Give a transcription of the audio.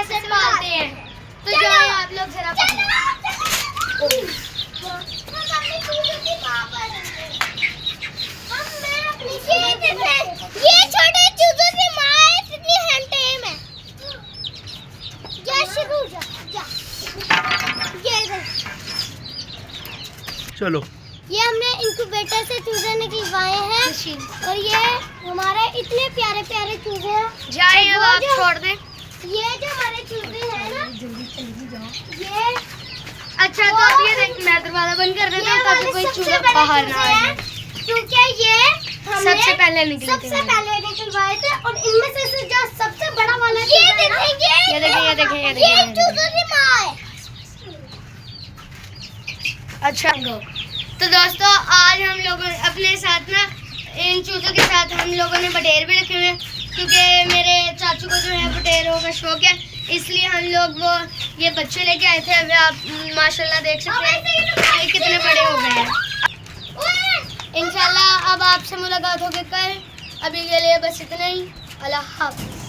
कैसे पालते हैं, तो जो है आप लोग जरा ये छोटे चूजों की माँ है, कितनी हैंडटेम है। चलो ये हमने इंक्यूबेटर से चूजे निकलवाए हैं और ये हमारे इतने प्यारे प्यारे चूजे हैं। जाइए अब आप छोड़ दें। ये जो हमारे चूजे हैं ना, ये अच्छा तो अब ये देख, मैं दरवाजा बंद कर देता हूँ ताकि कोई चूजा बाहर ना आए, क्योंकि ये हमने सबसे पहले निकले थे। सबसे पहले निकलवाए थे और इनमें से जो सबसे बड़ा वाला ये देखेंगे, ये देखें, ये देखें, ये देखें, ये चूजों की माँ है। अच्छा तो दोस्तों आज हम लोगों ने अपने साथ ना इन चूजों के साथ हम लोगों ने बटेर भी रखे हुए हैं, क्योंकि मेरे चाचू को जो है बटेरों का शौक है, इसलिए हम लोग वो ये बच्चे लेके आए थे। अभी आप माशाल्लाह देख सकते हैं ये कितने बड़े हो गए हैं। इंशाल्लाह अब आपसे मुलाकात होगी कल, अभी के लिए बस इतना ही। अल्लाह हाफ़िज़।